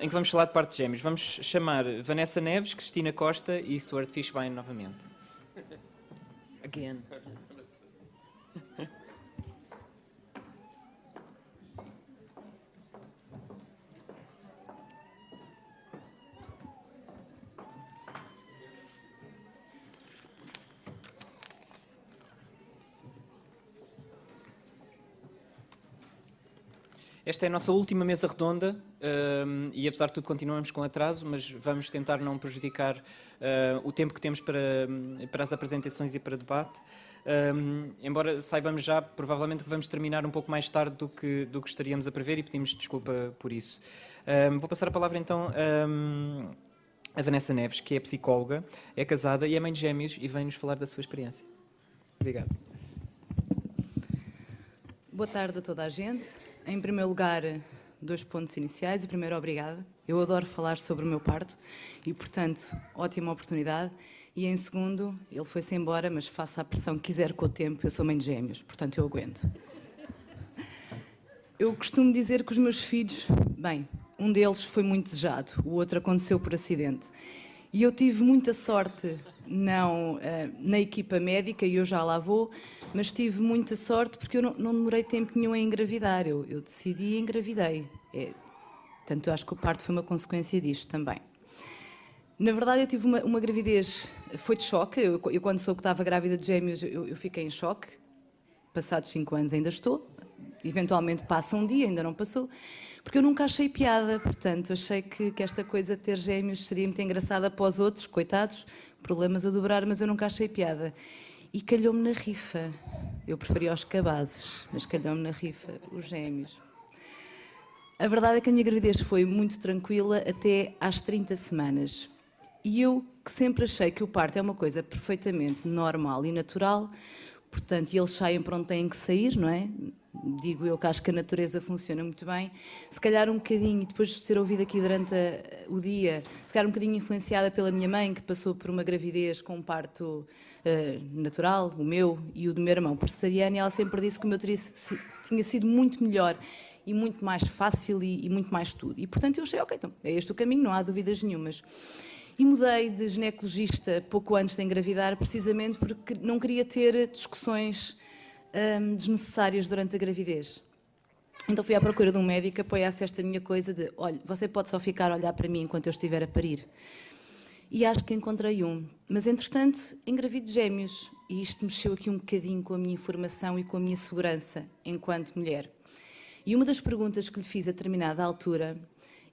em que vamos falar de partos gêmeos. Vamos chamar Vanessa Neves, Cristina Costa e Stuart Fishbein novamente. Again. Esta é a nossa última mesa redonda e, apesar de tudo, continuamos com atraso, mas vamos tentar não prejudicar o tempo que temos para as apresentações e para debate. Embora saibamos já, provavelmente, que vamos terminar um pouco mais tarde do que estaríamos a prever e pedimos desculpa por isso. Vou passar a palavra, então, a Vanessa Neves, que é psicóloga, é casada e é mãe de gêmeos e vem-nos falar da sua experiência. Obrigado. Boa tarde a toda a gente. Em primeiro lugar, 2 pontos iniciais. O primeiro, obrigada. Eu adoro falar sobre o meu parto e, portanto, ótima oportunidade. E em segundo, ele foi-se embora, mas faça a pressão que quiser com o tempo, eu sou mãe de gêmeos, portanto eu aguento. Eu costumo dizer que os meus filhos, bem, um deles foi muito desejado, o outro aconteceu por acidente. E eu tive muita sorte, não na equipa médica, e eu já lá vou, mas tive muita sorte porque eu não demorei tempo nenhum a engravidar. Eu decidi e engravidei. Portanto, eu acho que o parto foi uma consequência disto também. Na verdade, eu tive uma gravidez, foi de choque. Eu quando soube que estava grávida de gêmeos, eu fiquei em choque. Passados 5 anos ainda estou. Eventualmente passa um dia, ainda não passou. Porque eu nunca achei piada, portanto, achei que esta coisa de ter gêmeos seria muito engraçada para os outros, coitados, problemas a dobrar, mas eu nunca achei piada. E calhou-me na rifa. Eu preferia os cabazes, mas calhou-me na rifa, os gêmeos. A verdade é que a minha gravidez foi muito tranquila até às 30 semanas. E eu que sempre achei que o parto é uma coisa perfeitamente normal e natural, portanto, eles saem para onde têm que sair, não é? Digo eu que acho que a natureza funciona muito bem. Se calhar um bocadinho, depois de ter ouvido aqui durante o dia, se calhar um bocadinho influenciada pela minha mãe, que passou por uma gravidez com um parto natural, o meu e o do meu irmão por cesariana, e ela sempre disse que o meu tinha sido muito melhor e muito mais fácil e muito mais tudo. E, portanto, eu achei, ok, então, é este o caminho, não há dúvidas nenhumas. E mudei de ginecologista pouco antes de engravidar, precisamente porque não queria ter discussões desnecessárias durante a gravidez. Então fui à procura de um médico que apoiasse esta minha coisa de, olha, você pode só ficar a olhar para mim enquanto eu estiver a parir. E acho que encontrei um. Mas, entretanto, engravido de gêmeos. E isto mexeu aqui um bocadinho com a minha informação e com a minha segurança enquanto mulher. E uma das perguntas que lhe fiz a determinada altura,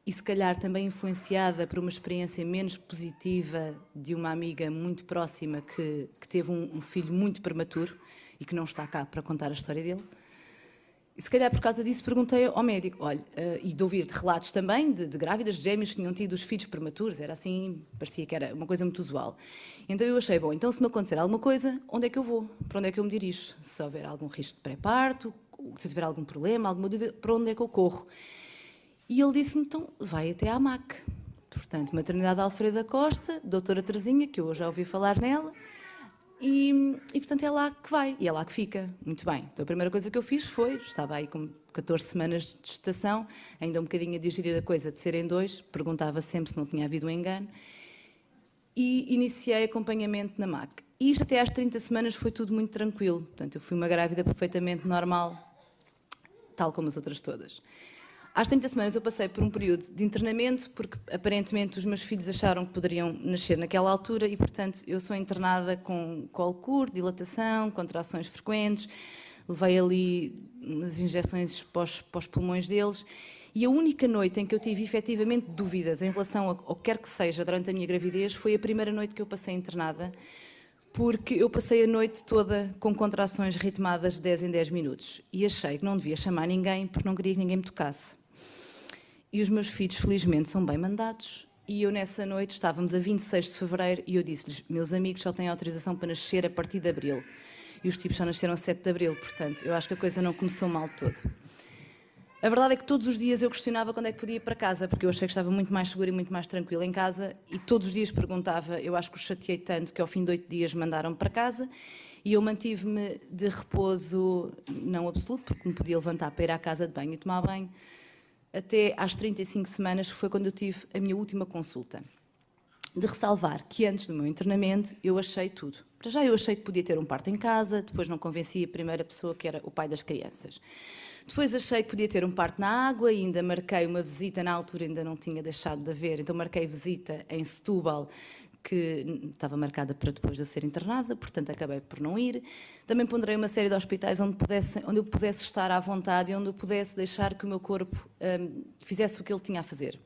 e se calhar também influenciada por uma experiência menos positiva de uma amiga muito próxima que teve um filho muito prematuro e que não está cá para contar a história dele, e se calhar por causa disso perguntei ao médico, olha, e de ouvir relatos também de grávidas de gêmeos que tinham tido os filhos prematuros, era assim, parecia que era uma coisa muito usual. Então eu achei, bom, então se me acontecer alguma coisa, onde é que eu vou? Para onde é que eu me dirijo? Se houver algum risco de pré-parto, se eu tiver algum problema, alguma dúvida, para onde é que eu corro? E ele disse-me, então, vai até à MAC. Portanto, Maternidade Alfredo da Costa, doutora Terezinha, que eu já ouvi falar nela, e portanto é lá que vai, e é lá que fica. Muito bem. Então a primeira coisa que eu fiz foi, estava aí com 14 semanas de gestação, ainda um bocadinho a digerir a coisa de serem 2, perguntava sempre se não tinha havido um engano, e iniciei acompanhamento na MAC. E isto até às 30 semanas foi tudo muito tranquilo. Portanto, eu fui uma grávida perfeitamente normal, tal como as outras todas. Às 30 semanas eu passei por um período de internamento, porque aparentemente os meus filhos acharam que poderiam nascer naquela altura e, portanto, eu sou internada com colo curto, dilatação, contrações frequentes, levei ali umas injeções para os pulmões deles e a única noite em que eu tive efetivamente dúvidas em relação ao que quer que seja durante a minha gravidez foi a primeira noite que eu passei internada, porque eu passei a noite toda com contrações ritmadas de 10 em 10 minutos e achei que não devia chamar ninguém porque não queria que ninguém me tocasse. E os meus filhos, felizmente, são bem mandados. E eu, nessa noite, estávamos a 26 de fevereiro e eu disse-lhes, meus amigos só têm autorização para nascer a partir de abril. E os tipos só nasceram a 7 de abril, portanto, eu acho que a coisa não começou mal de todo. A verdade é que todos os dias eu questionava quando é que podia ir para casa, porque eu achei que estava muito mais segura e muito mais tranquila em casa, e todos os dias perguntava, eu acho que os chateei tanto que ao fim de 8 dias mandaram-me para casa, e eu mantive-me de repouso não absoluto, porque me podia levantar para ir à casa de banho e tomar banho, até às 35 semanas, que foi quando eu tive a minha última consulta. De ressalvar que antes do meu internamento eu achei tudo. Para já eu achei que podia ter um parto em casa, depois não convenci a primeira pessoa que era o pai das crianças. Depois achei que podia ter um parto na água e ainda marquei uma visita, na altura ainda não tinha deixado de haver, então marquei visita em Setúbal, que estava marcada para depois de eu ser internada, portanto acabei por não ir. Também ponderei uma série de hospitais onde eu pudesse estar à vontade e onde eu pudesse deixar que o meu corpo fizesse o que ele tinha a fazer.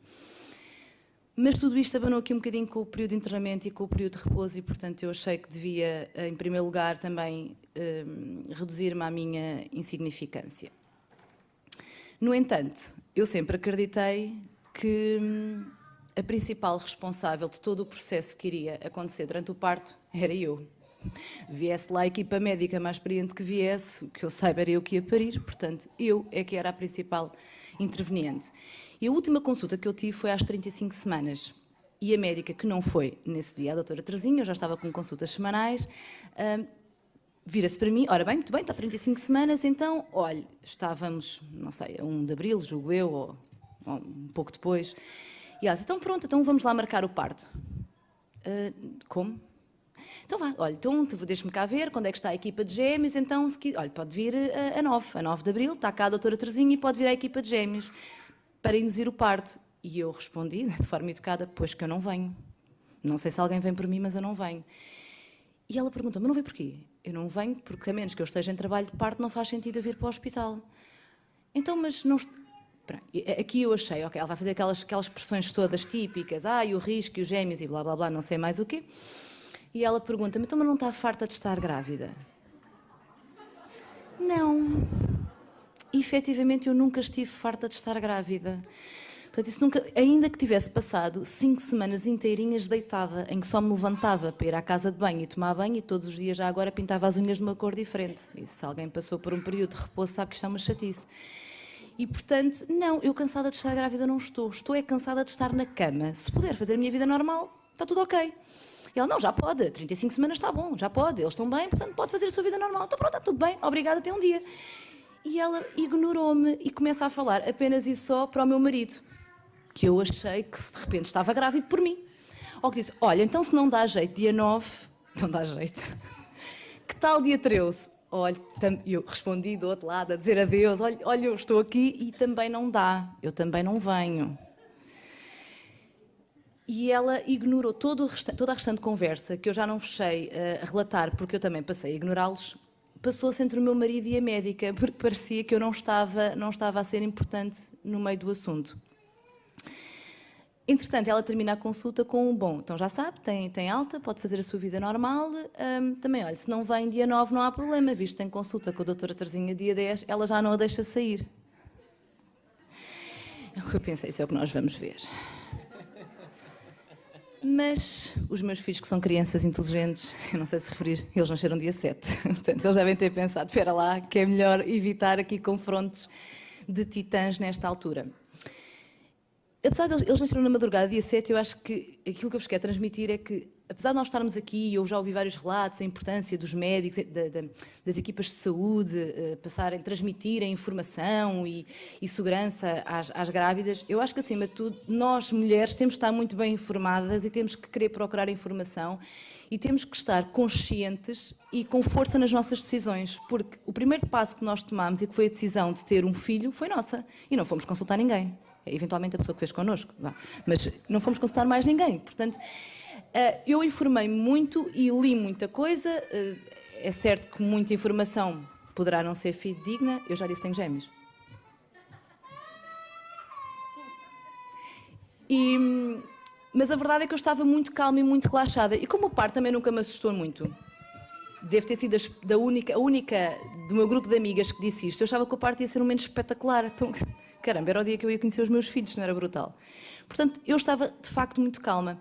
Mas tudo isto abanou aqui um bocadinho com o período de internamento e com o período de repouso e, portanto, eu achei que devia, em primeiro lugar, também reduzir-me à minha insignificância. No entanto, eu sempre acreditei que a principal responsável de todo o processo que iria acontecer durante o parto era eu. Viesse lá a equipa médica mais experiente que viesse, que eu saiba era eu que ia parir, portanto, eu é que era a principal interveniente. E a última consulta que eu tive foi às 35 semanas. E a médica que não foi nesse dia, a doutora Terezinha, eu já estava com consultas semanais, vira-se para mim, ora bem, muito bem, está 35 semanas, então, olha, estávamos, não sei, a 1 de abril, julgo eu, ou um pouco depois, e ela disse, então pronto, então vamos lá marcar o parto. Como? Então vá, olha, então deixe-me cá ver quando é que está a equipa de gêmeos, então, olha, pode vir a 9 de abril, está cá a doutora Terezinha e pode vir a equipa de gêmeos para induzir o parto. E eu respondi, de forma educada, pois que eu não venho. Não sei se alguém vem por mim, mas eu não venho. E ela pergunta, mas não vem porquê? Eu não venho porque, a menos que eu esteja em trabalho de parto, não faz sentido eu vir para o hospital. Então, mas não... Aqui eu achei, ok, ela vai fazer aquelas expressões todas típicas, e o risco, e os gêmeos, e blá, blá, blá, não sei mais o quê. E ela pergunta-me, então, mas não está farta de estar grávida? Não. Efetivamente, eu nunca estive farta de estar grávida. Portanto, isso nunca, ainda que tivesse passado 5 semanas inteirinhas deitada, em que só me levantava para ir à casa de banho e tomar banho, e todos os dias já agora pintava as unhas de uma cor diferente. E se alguém passou por um período de repouso sabe que isto é uma chatice. E, portanto, não, eu cansada de estar grávida não estou. Estou é cansada de estar na cama. Se puder fazer a minha vida normal, está tudo ok. E ela, não, já pode, 35 semanas está bom, já pode, eles estão bem, portanto pode fazer a sua vida normal. Então pronto, está tudo bem, obrigada, até um dia. E ela ignorou-me e começa a falar apenas e só para o meu marido, que eu achei que de repente estava grávido por mim. Ou que disse, olha, então se não dá jeito, dia 9, não dá jeito. Que tal dia 13? Olha, eu respondi do outro lado a dizer adeus, olha, eu estou aqui e também não dá, eu também não venho. E ela ignorou toda a restante conversa, que eu já não fechei a relatar, porque eu também passei a ignorá-los, passou-se entre o meu marido e a médica, porque parecia que eu não estava a ser importante no meio do assunto. Entretanto, ela termina a consulta com bom, então já sabe, tem alta, pode fazer a sua vida normal, também, olha, se não vem dia 9 não há problema, visto que tem consulta com a doutora Terezinha dia 10, ela já não a deixa sair. Eu pensei, isso é o que nós vamos ver. Mas os meus filhos, que são crianças inteligentes, eu não sei se referir, eles nasceram dia 7, portanto, eles devem ter pensado, espera lá, que é melhor evitar aqui confrontos de titãs nesta altura. Apesar de eles nasceram na madrugada, dia 7, eu acho que aquilo que eu vos quero transmitir é que, apesar de nós estarmos aqui, eu já ouvi vários relatos, a importância dos médicos, das equipas de saúde, transmitirem informação e segurança às grávidas, eu acho que, acima de tudo, nós, mulheres, temos que estar muito bem informadas e temos que querer procurar informação e temos que estar conscientes e com força nas nossas decisões, porque o primeiro passo que nós tomámos e que foi a decisão de ter um filho foi nossa, e não fomos consultar ninguém. Eventualmente a pessoa que fez connosco, mas não fomos consultar mais ninguém. Portanto, eu informei-me muito e li muita coisa. É certo que muita informação poderá não ser fidedigna. Eu já disse que tenho gêmeos. Mas a verdade é que eu estava muito calma e muito relaxada. E como o parto também nunca me assustou muito, deve ter sido a única do meu grupo de amigas que disse isto, eu achava que o parto ia ser um momento espetacular. Então, caramba, era o dia que eu ia conhecer os meus filhos, não era brutal? Portanto, eu estava, de facto, muito calma.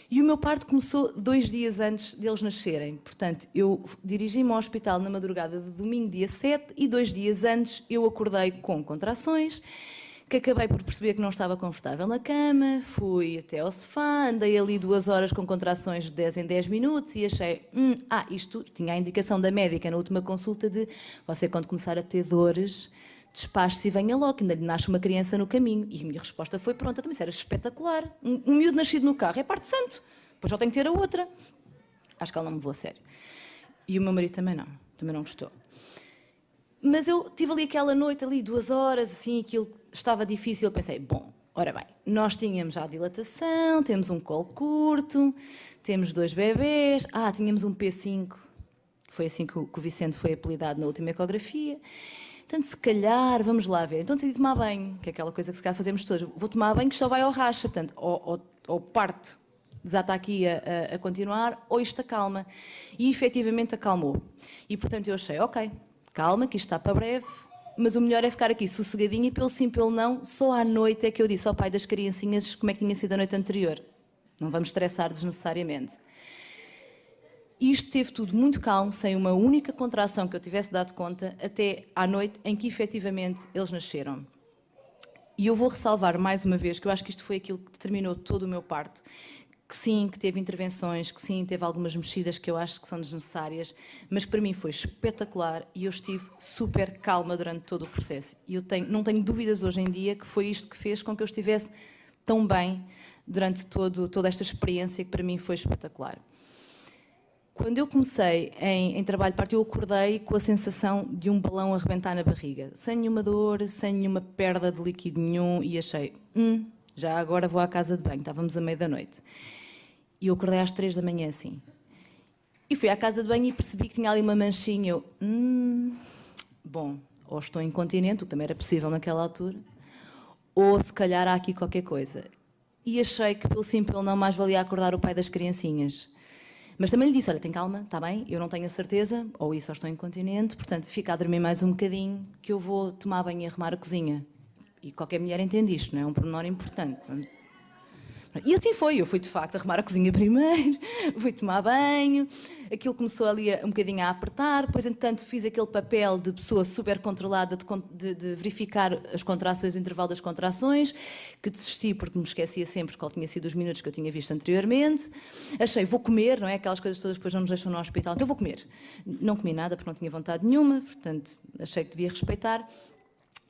E o meu parto começou 2 dias antes deles nascerem. Portanto, eu dirigi-me ao hospital na madrugada de domingo, dia 7, e 2 dias antes eu acordei com contrações, que acabei por perceber que não estava confortável na cama, fui até ao sofá, andei ali 2 horas com contrações de 10 em 10 minutos e achei, isto tinha a indicação da médica na última consulta de você, quando começar a ter dores, despache-se e venha logo, ainda lhe nasce uma criança no caminho. E a minha resposta foi pronta, também isso era espetacular. Um miúdo nascido no carro é parte santo, depois já tenho que ter a outra. Acho que ela não me levou a sério. E o meu marido também não gostou. Mas eu tive ali aquela noite, ali 2 horas, assim, aquilo estava difícil. Eu pensei, bom, ora bem, nós tínhamos já a dilatação, temos um colo curto, temos 2 bebés, tínhamos um P5, que foi assim que o Vicente foi apelidado na última ecografia. Portanto, se calhar, vamos lá ver. Então decidi tomar banho, que é aquela coisa que se calhar fazemos todos. Vou tomar banho que só vai ao racha, portanto, ou parto, desata aqui a continuar, ou isto acalma. E efetivamente acalmou. E portanto eu achei, ok, calma, que isto está para breve, mas o melhor é ficar aqui sossegadinha e pelo sim, pelo não, só à noite é que eu disse ao pai das criancinhas como é que tinha sido a noite anterior. Não vamos estressar desnecessariamente. Isto teve tudo muito calmo, sem uma única contração que eu tivesse dado conta, até à noite em que efetivamente eles nasceram. E eu vou ressalvar mais uma vez que eu acho que isto foi aquilo que determinou todo o meu parto. Que sim, que teve intervenções, que sim, teve algumas mexidas que eu acho que são desnecessárias, mas que para mim foi espetacular e eu estive super calma durante todo o processo. E eu não tenho dúvidas hoje em dia que foi isto que fez com que eu estivesse tão bem durante toda esta experiência que para mim foi espetacular. Quando eu comecei em trabalho de parto, eu acordei com a sensação de um balão a arrebentar na barriga, sem nenhuma dor, sem nenhuma perda de líquido nenhum, e achei, já agora vou à casa de banho, estávamos à meia da noite. E eu acordei às 3 da manhã assim. E fui à casa de banho e percebi que tinha ali uma manchinha. Eu, bom, ou estou incontinente, o que também era possível naquela altura, ou se calhar há aqui qualquer coisa. E achei que pelo sim, pelo não, mais valia acordar o pai das criancinhas. Mas também lhe disse, olha, tem calma, está bem, eu não tenho a certeza, ou isso ou estou incontinente, portanto, fica a dormir mais um bocadinho, que eu vou tomar banho e arrumar a cozinha. E qualquer mulher entende isto, não é um pormenor importante. E assim foi, eu fui de facto arrumar a cozinha primeiro, fui tomar banho, aquilo começou ali um bocadinho a apertar, depois entretanto fiz aquele papel de pessoa super controlada de verificar as contrações, o intervalo das contrações, que desisti porque me esquecia sempre qual tinha sido os minutos que eu tinha visto anteriormente. Achei, vou comer, não é? Aquelas coisas todas depois não nos deixam no hospital, então eu vou comer. Não comi nada porque não tinha vontade nenhuma, portanto achei que devia respeitar.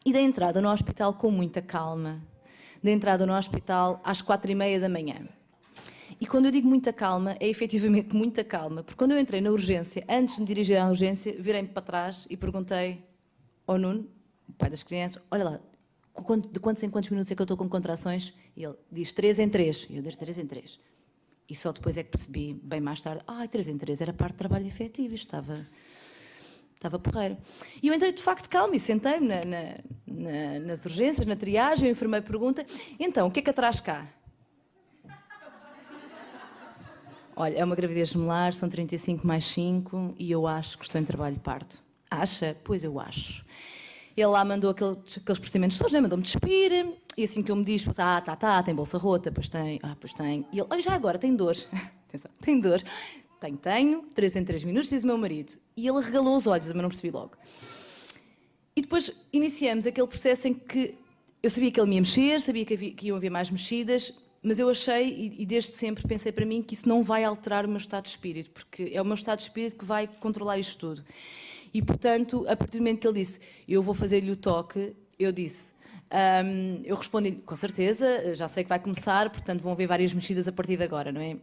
E dei entrada no hospital com muita calma. Da entrada no hospital às 4h30 da manhã. E quando eu digo muita calma, é efetivamente muita calma, porque quando eu entrei na urgência, antes de me dirigir à urgência, virei-me para trás e perguntei ao Nuno, o pai das crianças, olha lá, de quantos em quantos minutos é que eu estou com contrações? E ele diz 3 em 3. E eu disse 3 em 3. E só depois é que percebi, bem mais tarde, 3 em 3 era parte de trabalho efetivo, isto estava porreiro. E eu entrei de facto calma e sentei-me nas urgências, na triagem, o enfermeiro pergunta, então, o que é que atrás cá? Olha, é uma gravidez gemelar, são 35 mais 5 e eu acho que estou em trabalho de parto. Acha? Pois eu acho. Ele lá mandou aqueles procedimentos todos, né? Mandou-me despir e assim que eu me diz, tem bolsa rota, pois tem. E ele, olha, já agora, tem dor. Atenção, tem dor. Tenho, 3 em 3 minutos, diz o meu marido. E ele regalou os olhos, eu não percebi logo. E depois iniciamos aquele processo em que eu sabia que ele me ia mexer, sabia que iam haver mais mexidas, mas eu achei, e desde sempre pensei para mim, que isso não vai alterar o meu estado de espírito, porque é o meu estado de espírito que vai controlar isto tudo. E, portanto, a partir do momento que ele disse, eu vou fazer-lhe o toque, eu disse, eu respondi, com certeza, já sei que vai começar, portanto vão haver várias mexidas a partir de agora, não é?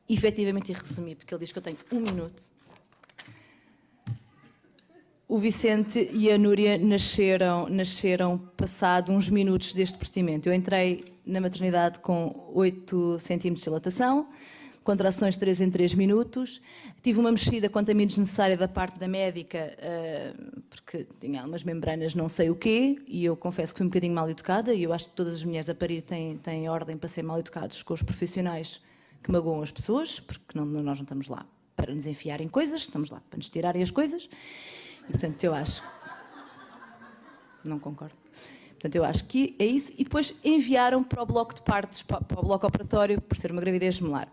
E, efetivamente, e resumi, porque ele diz que eu tenho 1 minuto. O Vicente e a Núria nasceram passado uns minutos deste procedimento. Eu entrei na maternidade com 8 centímetros de dilatação, contrações 3 em 3 minutos. Tive uma mexida quanto a mim desnecessária da parte da médica, porque tinha umas membranas não sei o quê, e eu confesso que fui um bocadinho mal educada, e eu acho que todas as mulheres a parir têm ordem para ser mal educados com os profissionais que magoam as pessoas, porque nós não estamos lá para nos enfiar em coisas, estamos lá para nos tirarem as coisas. E, portanto, eu acho... Não concordo. Portanto, eu acho que é isso. E depois enviaram para o bloco de partos, para o bloco operatório, por ser uma gravidez gemelar.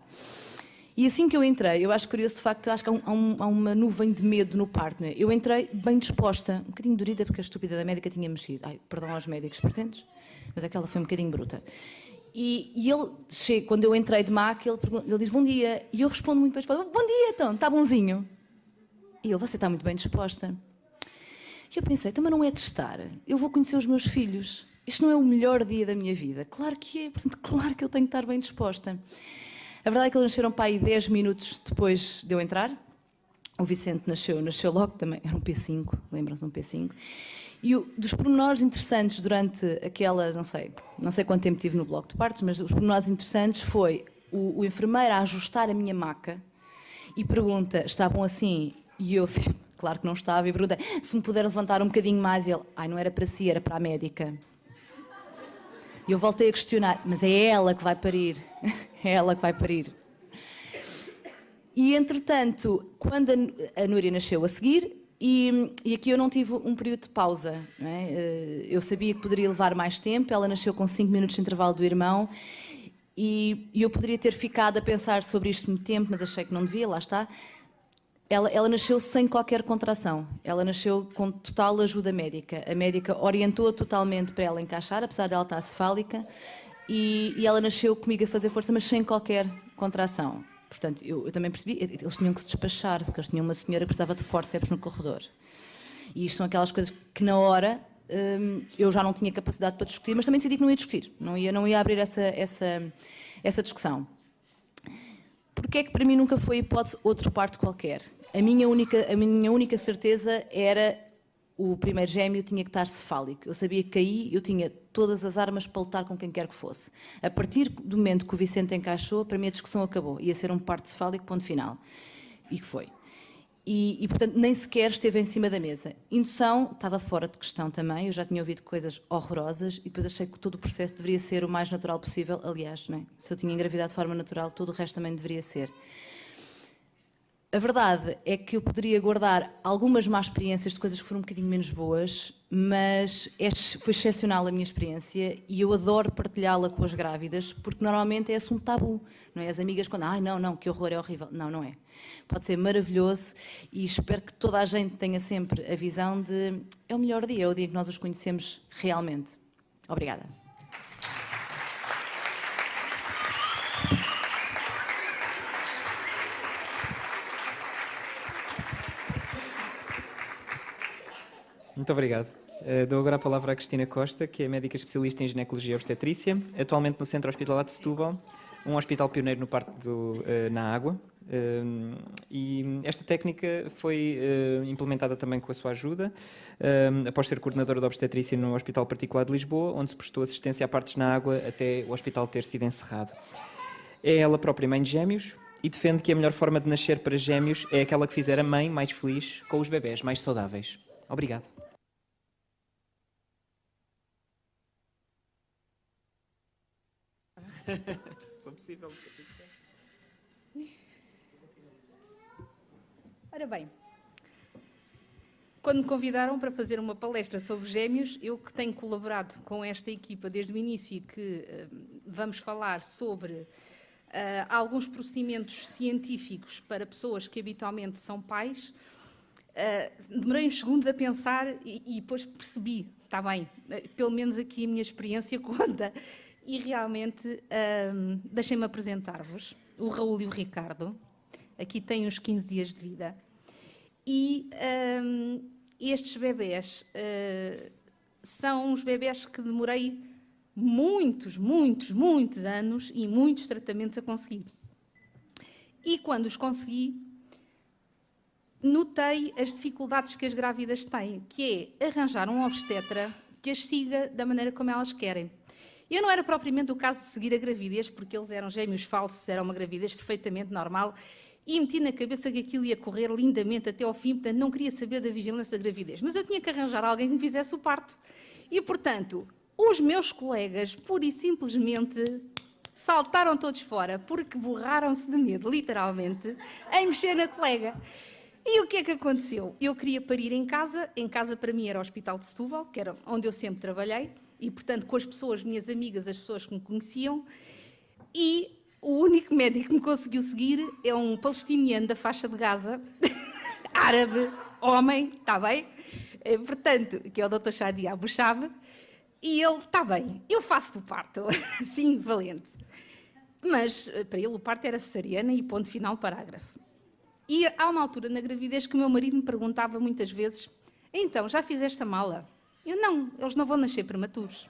E assim que eu entrei, eu acho curioso, de facto, acho que há uma nuvem de medo no parto. Não é? Eu entrei bem disposta, um bocadinho dorida, porque a estúpida da médica tinha mexido. Perdão aos médicos presentes, mas aquela foi um bocadinho bruta. E ele, quando eu entrei de maca, ele diz bom dia. E eu respondo muito bem disposta, bom dia, então, está bonzinho? E ele, você está muito bem disposta. E eu pensei, então, mas não é testar, eu vou conhecer os meus filhos. Isto não é o melhor dia da minha vida? Claro que é, portanto, claro que eu tenho que estar bem disposta. A verdade é que eles nasceram para aí 10 minutos depois de eu entrar. O Vicente nasceu logo também, era um P5, lembram-se de um P5. E dos pormenores interessantes durante aquela, não sei quanto tempo tive no bloco de partos, mas os pormenores interessantes foi o enfermeiro a ajustar a minha maca e pergunta, estavam assim? E eu, claro que não estava, e pergunta, se me puder levantar um bocadinho mais, e ele, não era para si, era para a médica. E eu voltei a questionar, mas é ela que vai parir, é ela que vai parir. E, entretanto, quando a Núria nasceu a seguir, e aqui eu não tive um período de pausa, não é? Eu sabia que poderia levar mais tempo, ela nasceu com 5 minutos de intervalo do irmão, e eu poderia ter ficado a pensar sobre isto muito tempo, mas achei que não devia, lá está. Ela nasceu sem qualquer contração, ela nasceu com total ajuda médica. A médica orientou totalmente para ela encaixar, apesar dela estar cefálica, e ela nasceu comigo a fazer força, mas sem qualquer contração. Portanto, eu também percebi, eles tinham que se despachar, porque eles tinham uma senhora que precisava de forceps no corredor. E isto são aquelas coisas que na hora eu já não tinha capacidade para discutir, mas também decidi que não ia discutir, não ia abrir essa discussão. Porque é que para mim nunca foi hipótese outro parto qualquer? A minha única certeza era o primeiro gêmeo tinha que estar cefálico. Eu sabia que aí eu tinha todas as armas para lutar com quem quer que fosse. A partir do momento que o Vicente encaixou, para mim a discussão acabou. Ia ser um parto cefálico, ponto final. E que foi. E, portanto, nem sequer esteve em cima da mesa. Indução estava fora de questão também. Eu já tinha ouvido coisas horrorosas e depois achei que todo o processo deveria ser o mais natural possível. Aliás, não é? Se eu tinha engravidado de forma natural, todo o resto também deveria ser. A verdade é que eu poderia guardar algumas más experiências de coisas que foram um bocadinho menos boas, mas foi excepcional a minha experiência e eu adoro partilhá-la com as grávidas, porque normalmente é assunto tabu, não é? As amigas quando, não, que horror, é horrível. Não, não é. Pode ser maravilhoso e espero que toda a gente tenha sempre a visão de é o melhor dia, é o dia que nós os conhecemos realmente. Obrigada. Muito obrigado. Dou agora a palavra à Cristina Costa, que é médica especialista em ginecologia e obstetrícia, atualmente no Centro Hospitalar de Setúbal, um hospital pioneiro no parto na água. E esta técnica foi implementada também com a sua ajuda, após ser coordenadora de obstetrícia no Hospital Particular de Lisboa, onde se prestou assistência a partos na água até o hospital ter sido encerrado. É ela própria mãe de gêmeos e defende que a melhor forma de nascer para gêmeos é aquela que fizer a mãe mais feliz com os bebés mais saudáveis. Obrigado. Se possível. Ora bem, quando me convidaram para fazer uma palestra sobre gêmeos, eu que tenho colaborado com esta equipa desde o início e que vamos falar sobre alguns procedimentos científicos para pessoas que habitualmente são pais, demorei uns segundos a pensar e depois percebi, está bem, pelo menos aqui a minha experiência conta. E realmente, deixem-me apresentar-vos o Raul e o Ricardo. Aqui têm uns 15 dias de vida. E estes bebés são uns bebés que demorei muitos anos e muitos tratamentos a conseguir. E quando os consegui, notei as dificuldades que as grávidas têm, que é arranjar um obstetra que as siga da maneira como elas querem. Eu não era propriamente o caso de seguir a gravidez, porque eles eram gêmeos falsos, era uma gravidez perfeitamente normal, e meti na cabeça que aquilo ia correr lindamente até ao fim, portanto não queria saber da vigilância da gravidez. Mas eu tinha que arranjar alguém que me fizesse o parto. E, portanto, os meus colegas, pura e simplesmente, saltaram todos fora, porque borraram-se de medo, literalmente, em mexer na colega. E o que é que aconteceu? Eu queria parir em casa para mim era o Hospital de Setúbal, que era onde eu sempre trabalhei, e, portanto, com as pessoas, minhas amigas, as pessoas que me conheciam, e o único médico que me conseguiu seguir é um palestiniano da faixa de Gaza, árabe, homem, está bem? Portanto, que é o Dr. Shadi Abu Shab, e ele, está bem, eu faço o parto, sim, valente. Mas, para ele, o parto era cesariana e ponto final, parágrafo. E há uma altura na gravidez que o meu marido me perguntava muitas vezes, então, já fizeste a mala? Eu, não, eles não vão nascer prematuros.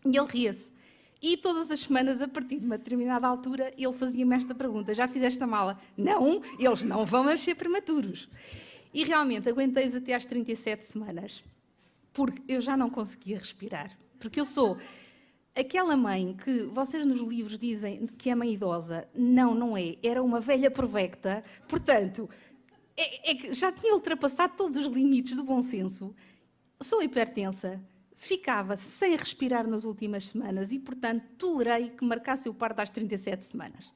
E ele ria-se. E todas as semanas, a partir de uma determinada altura, ele fazia-me esta pergunta: já fizeste a mala? Não, eles não vão nascer prematuros. E realmente aguentei-os até às 37 semanas, porque eu já não conseguia respirar. Porque eu sou aquela mãe que vocês nos livros dizem que é mãe idosa. Não, não é. Era uma velha provecta. Portanto, que já tinha ultrapassado todos os limites do bom senso. Sou hipertensa. Ficava sem respirar nas últimas semanas e, portanto, tolerei que marcasse o parto às 37 semanas.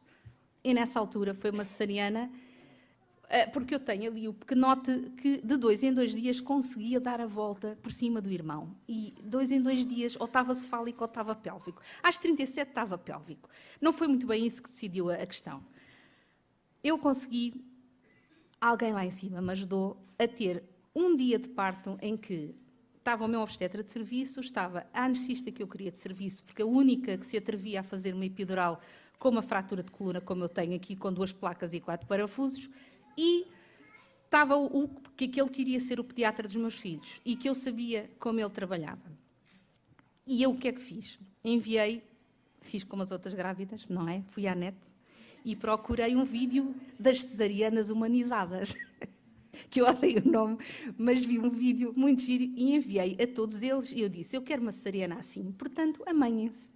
E nessa altura foi uma cesariana, porque eu tenho ali o pequenote que de 2 em 2 dias conseguia dar a volta por cima do irmão. E 2 em 2 dias ou estava cefálico ou estava pélvico. Às 37 estava pélvico. Não foi muito bem isso que decidiu a questão. Eu consegui, alguém lá em cima me ajudou a ter um dia de parto em que estava o meu obstetra de serviço, estava a anestesista que eu queria de serviço, porque a única que se atrevia a fazer uma epidural com uma fratura de coluna, como eu tenho aqui, com 2 placas e 4 parafusos, e estava aquele que iria ser o pediatra dos meus filhos, e que eu sabia como ele trabalhava. E eu o que é que fiz? Fiz como as outras grávidas, não é? Fui à net e procurei um vídeo das cesarianas humanizadas. Que eu odeio o nome, mas vi um vídeo muito giro e enviei a todos eles e eu disse: eu quero uma cesariana assim, portanto, amanhem-se.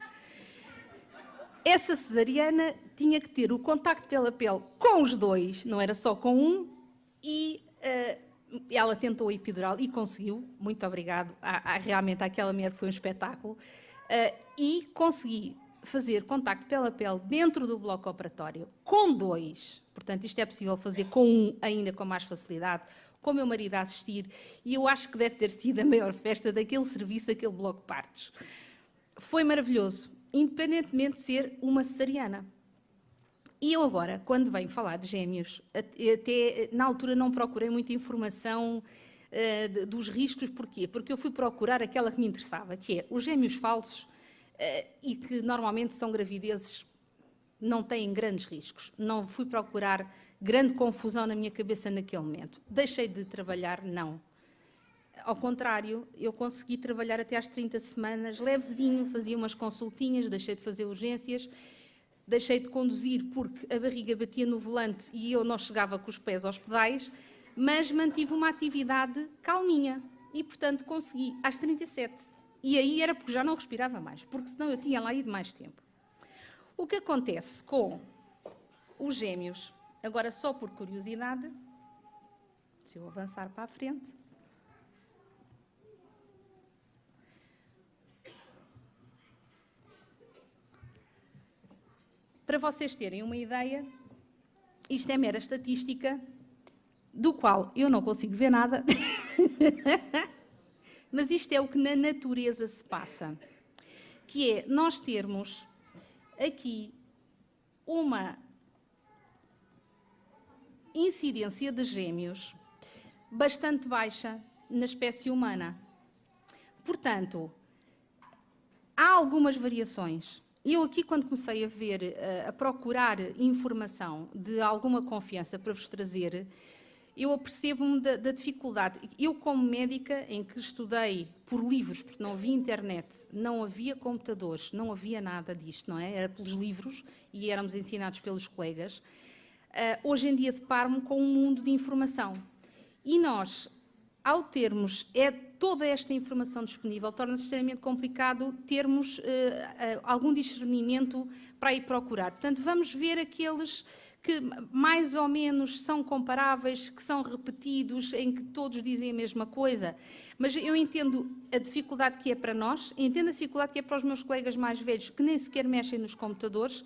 Essa cesariana tinha que ter o contacto pela pele com os 2, não era só com um, e ela tentou a epidural e conseguiu, muito obrigado, realmente aquela mulher foi um espetáculo, e consegui fazer contacto pela pele dentro do bloco operatório com 2, portanto isto é possível fazer com 1 ainda com mais facilidade, com o meu marido a assistir, e eu acho que deve ter sido a maior festa daquele serviço, daquele bloco de partos. Foi maravilhoso, independentemente de ser uma cesariana. E eu agora, quando venho falar de gêmeos, até na altura não procurei muita informação dos riscos, porquê? Porque eu fui procurar aquela que me interessava, que é os gêmeos falsos, e que normalmente são gravidezes, não têm grandes riscos. Não fui procurar grande confusão na minha cabeça naquele momento. Deixei de trabalhar? Não. Ao contrário, eu consegui trabalhar até às 30 semanas, levezinho, fazia umas consultinhas, deixei de fazer urgências, deixei de conduzir porque a barriga batia no volante e eu não chegava com os pés aos pedais, mas mantive uma atividade calminha e, portanto, consegui às 37. E aí era porque já não respirava mais, porque senão eu tinha lá ido mais tempo. O que acontece com os gêmeos, agora só por curiosidade, se eu avançar para a frente, para vocês terem uma ideia, isto é mera estatística, do qual eu não consigo ver nada, mas isto é o que na natureza se passa, que é nós termos aqui uma incidência de gêmeos bastante baixa na espécie humana. Portanto, há algumas variações. Eu aqui, quando comecei a ver, a procurar informação de alguma confiança para vos trazer, eu apercebo-me da dificuldade. Eu, como médica, em que estudei por livros, porque não havia internet, não havia computadores, não havia nada disto, não é? Era pelos livros e éramos ensinados pelos colegas. Hoje em dia deparo-me com um mundo de informação. E nós, ao termos toda esta informação disponível, torna-se extremamente complicado termos algum discernimento para ir procurar. Portanto, vamos ver aqueles que mais ou menos são comparáveis, que são repetidos, em que todos dizem a mesma coisa. Mas eu entendo a dificuldade que é para nós, entendo a dificuldade que é para os meus colegas mais velhos, que nem sequer mexem nos computadores,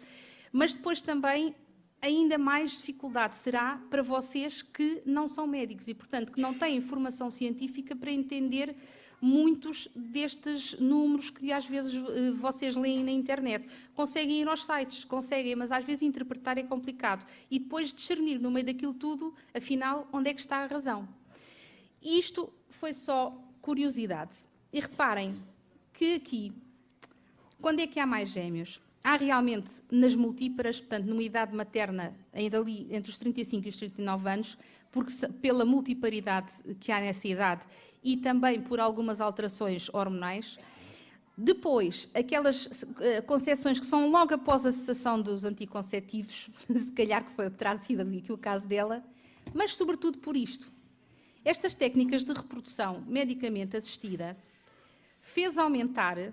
mas depois também ainda mais dificuldade será para vocês que não são médicos e, portanto, que não têm informação científica para entender muitos destes números que às vezes vocês leem na internet. Conseguem ir aos sites, conseguem, mas às vezes interpretar é complicado. E depois discernir no meio daquilo tudo, afinal, onde é que está a razão. Isto foi só curiosidade. E reparem que aqui, quando é que há mais gêmeos? há realmente nas multíparas, portanto, numa idade materna, ainda ali entre os 35 e os 39 anos, porque pela multiparidade que há nessa idade e também por algumas alterações hormonais. Depois, aquelas concepções que são logo após a cessação dos anticonceptivos, se calhar que terá sido ali que o caso dela, mas sobretudo por isto. Estas técnicas de reprodução medicamente assistida fez aumentar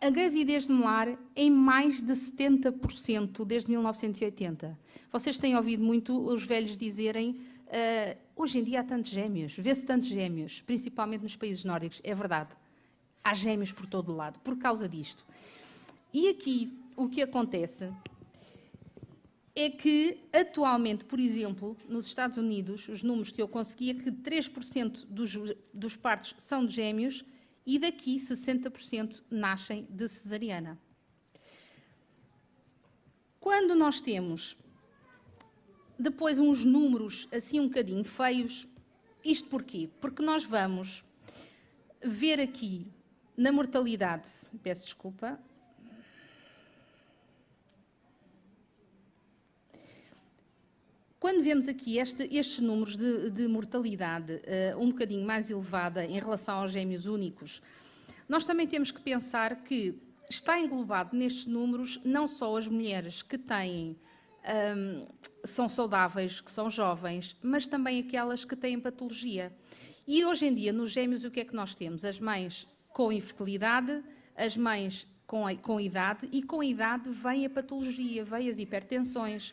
a gravidez no lar em mais de 70% desde 1980. Vocês têm ouvido muito os velhos dizerem hoje em dia há tantos gêmeos, vê-se tantos gêmeos, principalmente nos países nórdicos. É verdade, há gêmeos por todo o lado, por causa disto. E aqui o que acontece é que, atualmente, por exemplo, nos Estados Unidos, os números que eu consegui é que 3% dos partos são de gêmeos e daqui 60% nascem de cesariana. Quando nós temos depois uns números assim um bocadinho feios, isto porquê? Porque nós vamos ver aqui na mortalidade, peço desculpa, quando vemos aqui estes números de mortalidade um bocadinho mais elevada em relação aos gêmeos únicos, nós também temos que pensar que está englobado nestes números não só as mulheres que têm, são saudáveis, que são jovens, mas também aquelas que têm patologia. E hoje em dia, nos gêmeos, o que é que nós temos? As mães com infertilidade, as mães com idade, e com idade vem a patologia, vem as hipertensões.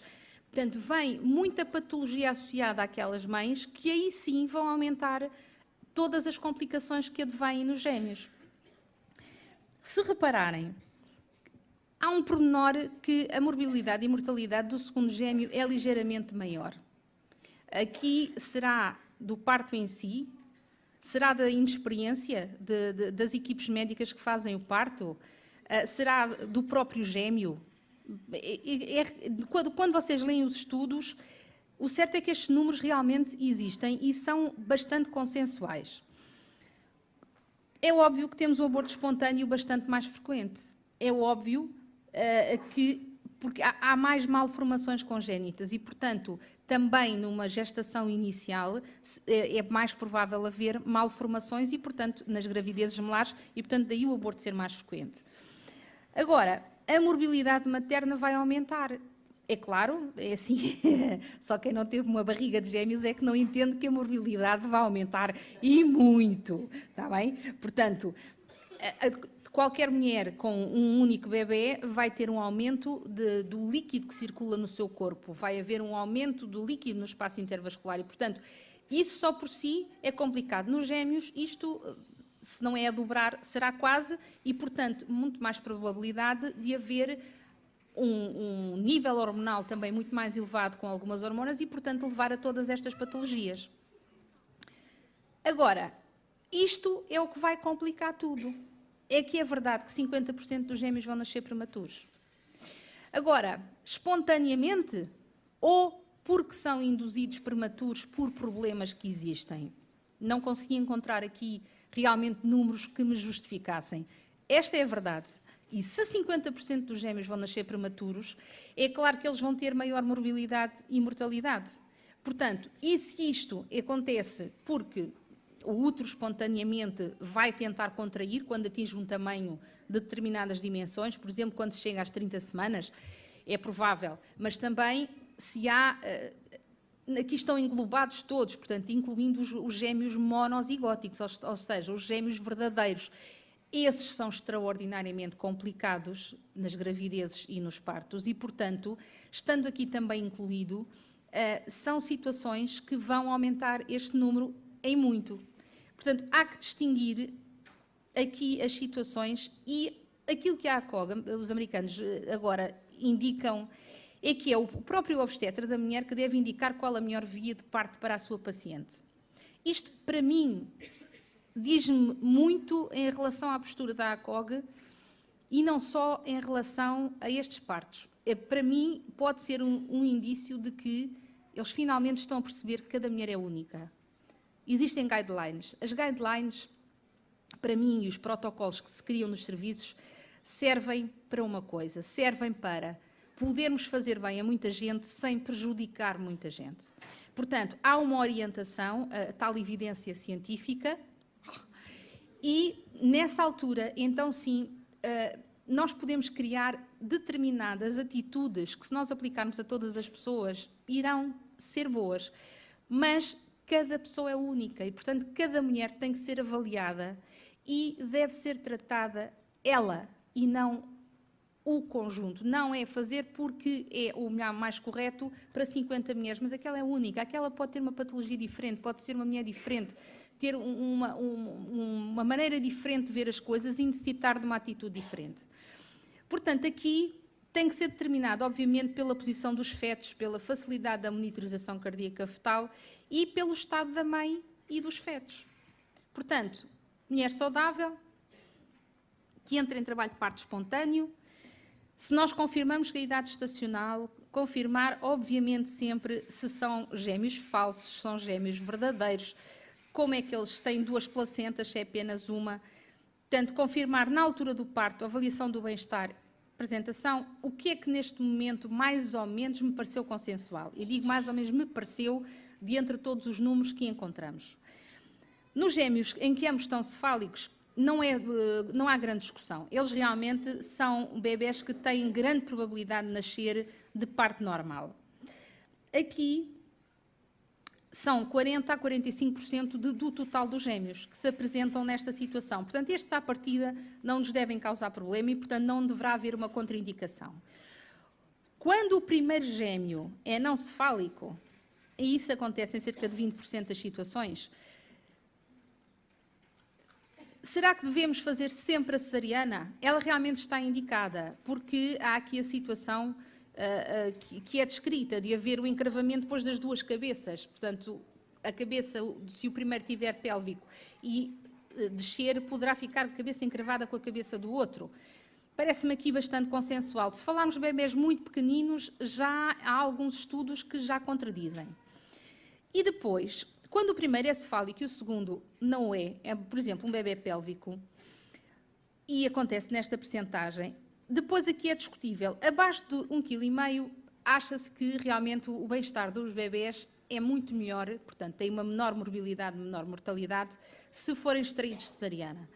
Portanto, vem muita patologia associada àquelas mães que aí sim vão aumentar todas as complicações que advêm nos gêmeos. Se repararem, há um pormenor que a morbilidade e mortalidade do segundo gêmeo é ligeiramente maior. Aqui será do parto em si, será da inexperiência das equipes médicas que fazem o parto, será do próprio gêmeo. Quando vocês leem os estudos, o certo é que estes números realmente existem e são bastante consensuais. É óbvio que temos um aborto espontâneo bastante mais frequente. É óbvio porque há mais malformações congénitas e, portanto, também numa gestação inicial é mais provável haver malformações e, portanto, nas gravidezes gemelares e, portanto, daí o aborto ser mais frequente. Agora, a morbilidade materna vai aumentar. É claro, é assim, só quem não teve uma barriga de gêmeos é que não entende que a morbilidade vai aumentar e muito, está bem? Portanto, qualquer mulher com um único bebê vai ter um aumento do líquido que circula no seu corpo, vai haver um aumento do líquido no espaço intervascular e, portanto, isso só por si é complicado. Nos gêmeos, isto, se não é a dobrar, será quase e, portanto, muito mais probabilidade de haver um nível hormonal também muito mais elevado com algumas hormonas e, portanto, levar a todas estas patologias. Agora, isto é o que vai complicar tudo. É que é verdade que 50% dos gêmeos vão nascer prematuros. Agora, espontaneamente ou porque são induzidos prematuros por problemas que existem? Não consegui encontrar aqui realmente números que me justificassem. Esta é a verdade. E se 50% dos gêmeos vão nascer prematuros, é claro que eles vão ter maior morbilidade e mortalidade. Portanto, e se isto acontece porque o útero espontaneamente vai tentar contrair quando atinge um tamanho de determinadas dimensões, por exemplo, quando chega às 30 semanas, é provável. Mas também, se há... Aqui estão englobados todos, portanto, incluindo os gêmeos monozigóticos, ou seja, os gêmeos verdadeiros. Esses são extraordinariamente complicados nas gravidezes e nos partos e, portanto, estando aqui também incluído, são situações que vão aumentar este número em muito. Portanto, há que distinguir aqui as situações e aquilo que a ACOG, os americanos agora indicam, é que é o próprio obstetra da mulher que deve indicar qual a melhor via de parto para a sua paciente. Isto, para mim, diz-me muito em relação à postura da ACOG e não só em relação a estes partos. Para mim, pode ser um indício de que eles finalmente estão a perceber que cada mulher é única. Existem guidelines. As guidelines para mim, e os protocolos que se criam nos serviços servem para uma coisa, servem para podermos fazer bem a muita gente sem prejudicar muita gente. Portanto, há uma orientação, a tal evidência científica, e nessa altura, então sim, nós podemos criar determinadas atitudes que, se nós aplicarmos a todas as pessoas, irão ser boas, mas cada pessoa é única e, portanto, cada mulher tem que ser avaliada e deve ser tratada ela e não o conjunto. Não é fazer porque é o mais correto para 50 mulheres, mas aquela é única, aquela pode ter uma patologia diferente, pode ser uma mulher diferente, ter uma maneira diferente de ver as coisas e necessitar de uma atitude diferente. Portanto, aqui tem que ser determinado, obviamente, pela posição dos fetos, pela facilidade da monitorização cardíaca fetal e pelo estado da mãe e dos fetos. Portanto, mulher saudável, que entra em trabalho de parto espontâneo. Se nós confirmamos que a idade estacional, confirmar, obviamente, sempre se são gêmeos falsos, se são gêmeos verdadeiros, como é que eles têm duas placentas, se é apenas uma. Portanto, confirmar na altura do parto, avaliação do bem-estar, apresentação, o que é que neste momento mais ou menos me pareceu consensual. E digo mais ou menos me pareceu de entre todos os números que encontramos. Nos gêmeos em que ambos estão cefálicos, não há grande discussão. Eles realmente são bebés que têm grande probabilidade de nascer de parto normal. Aqui são 40% a 45% do total dos gêmeos que se apresentam nesta situação. Portanto, estes à partida não nos devem causar problema e, portanto, não deverá haver uma contraindicação. Quando o primeiro gêmeo é não cefálico, e isso acontece em cerca de 20% das situações, será que devemos fazer sempre a cesariana? Ela realmente está indicada, porque há aqui a situação que é descrita, de haver o encravamento depois das duas cabeças. Portanto, a cabeça, se o primeiro tiver pélvico e descer, poderá ficar a cabeça encravada com a cabeça do outro. Parece-me aqui bastante consensual. Se falarmos de bebés muito pequeninos, já há alguns estudos que já contradizem. E depois, quando o primeiro é cefálico e o segundo não é, por exemplo, um bebé pélvico, e acontece nesta percentagem, depois aqui é discutível. Abaixo de 1,5 kg, acha-se que realmente o bem-estar dos bebés é muito melhor, portanto, tem uma menor morbilidade, menor mortalidade, se forem extraídos de cesariana.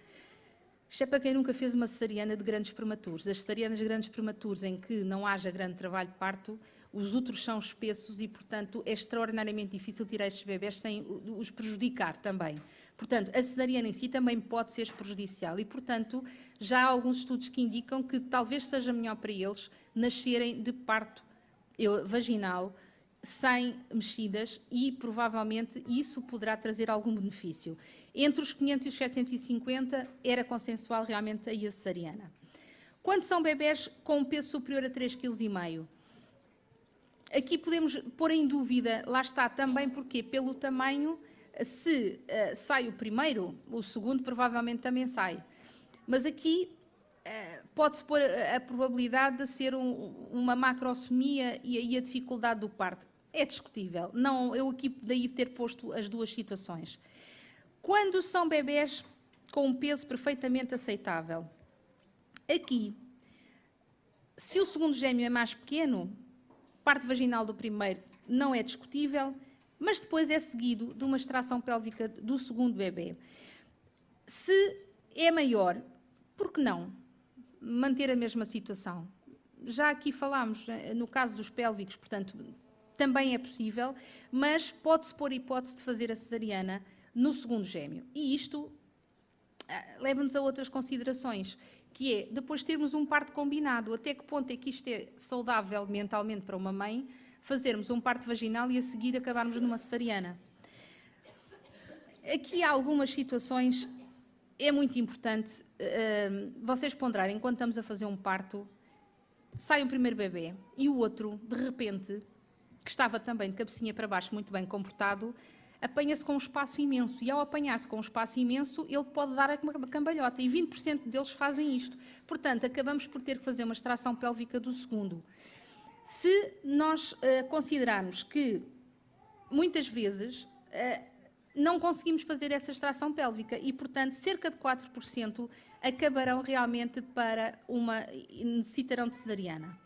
Isto é para quem nunca fez uma cesariana de grandes prematuros. As cesarianas de grandes prematuros em que não haja grande trabalho de parto, os úteros são espessos e, portanto, é extraordinariamente difícil tirar estes bebés sem os prejudicar também. Portanto, a cesariana em si também pode ser prejudicial e, portanto, já há alguns estudos que indicam que talvez seja melhor para eles nascerem de parto vaginal, sem mexidas e, provavelmente, isso poderá trazer algum benefício. Entre os 500 e os 750 era consensual realmente a cesariana. Quando são bebés com um peso superior a 3,5 kg, aqui podemos pôr em dúvida, lá está também, porque pelo tamanho, se sai o primeiro, o segundo provavelmente também sai. Mas aqui pode-se pôr a probabilidade de ser uma macrosomia e aí a dificuldade do parto. É discutível. Não, eu aqui daí ter posto as duas situações. Quando são bebés com um peso perfeitamente aceitável, aqui, se o segundo gêmeo é mais pequeno, parte vaginal do primeiro não é discutível, mas depois é seguido de uma extração pélvica do segundo bebê. Se é maior, por que não manter a mesma situação? Já aqui falámos, no caso dos pélvicos, portanto, também é possível, mas pode-se pôr a hipótese de fazer a cesariana no segundo gêmeo. E isto leva-nos a outras considerações, que é depois termos um parto combinado. Até que ponto é que isto é saudável mentalmente para uma mãe, fazermos um parto vaginal e a seguir acabarmos numa cesariana? Aqui há algumas situações, é muito importante vocês ponderarem, enquanto estamos a fazer um parto, sai o primeiro bebê e o outro, de repente, que estava também de cabecinha para baixo, muito bem comportado, apanha-se com um espaço imenso. E ao apanhar-se com um espaço imenso, ele pode dar uma cambalhota. E 20% deles fazem isto. Portanto, acabamos por ter que fazer uma extração pélvica do segundo. Se nós considerarmos que, muitas vezes, não conseguimos fazer essa extração pélvica e, portanto, cerca de 4% acabarão realmente necessitarão de cesariana.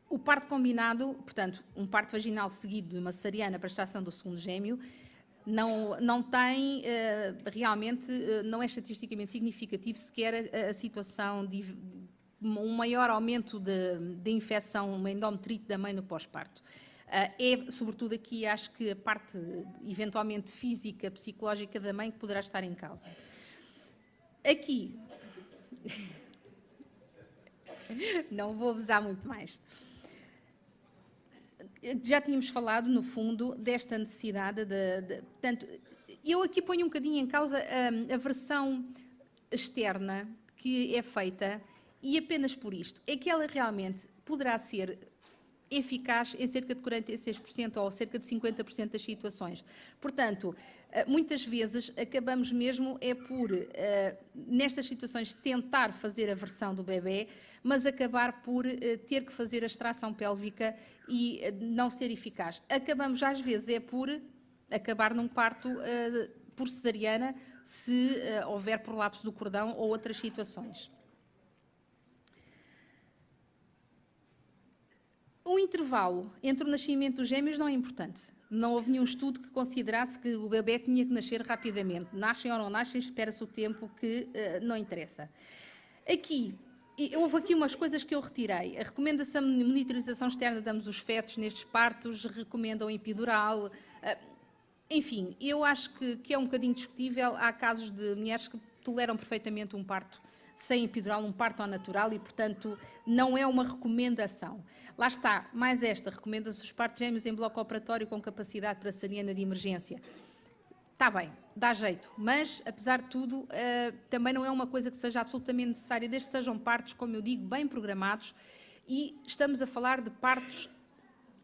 O parto combinado, portanto, um parto vaginal seguido de uma cesariana para a extração do segundo gêmeo, não tem, realmente, não é estatisticamente significativo sequer a situação de um maior aumento de infecção, uma endometrite da mãe no pós-parto. É, sobretudo aqui, acho que a parte, eventualmente, física, psicológica da mãe que poderá estar em causa. Aqui, não vou abusar muito mais. Já tínhamos falado, no fundo, desta necessidade portanto, eu aqui ponho um bocadinho em causa a versão externa que é feita, e apenas por isto, é que ela realmente poderá ser eficaz em cerca de 46% ou cerca de 50% das situações. Portanto, muitas vezes acabamos mesmo por, nestas situações, tentar fazer a versão do bebê, mas acabar por ter que fazer a extração pélvica e não ser eficaz. Acabamos, às vezes, por acabar num parto por cesariana, se houver prolapso do cordão ou outras situações. O intervalo entre o nascimento dos gêmeos não é importante. Não houve nenhum estudo que considerasse que o bebê tinha que nascer rapidamente. Nascem ou não nascem, espera-se o tempo que não interessa. Aqui, houve aqui umas coisas que eu retirei. A recomendação de monitorização externa de ambos os fetos nestes partos, recomendam epidural. Enfim, eu acho que é um bocadinho discutível. Há casos de mulheres que toleram perfeitamente um parto sem epidural, um parto ao natural e, portanto, não é uma recomendação. Lá está, mais esta, recomenda-se os partos gêmeos em bloco operatório com capacidade para cesariana de emergência. Está bem, dá jeito, mas, apesar de tudo, também não é uma coisa que seja absolutamente necessária, desde que sejam partos, como eu digo, bem programados, e estamos a falar de partos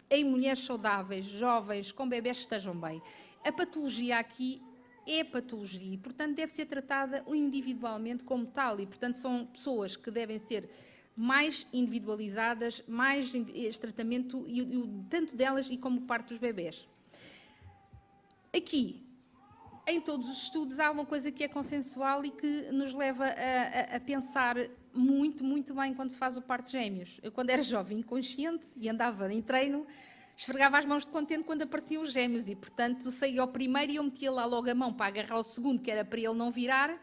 em mulheres saudáveis, jovens, com bebés que estejam bem. A patologia aqui é patologia e, portanto, deve ser tratada individualmente como tal e, portanto, são pessoas que devem ser mais individualizadas, mais este tratamento, tanto delas e como parte dos bebés. Aqui, em todos os estudos, há uma coisa que é consensual e que nos leva a pensar muito, muito bem quando se faz o parto de gêmeos. Eu, quando era jovem, inconsciente e andava em treino, esfregava as mãos de contente quando apareciam os gêmeos e, portanto, saía ao primeiro e eu metia lá logo a mão para agarrar o segundo, que era para ele não virar,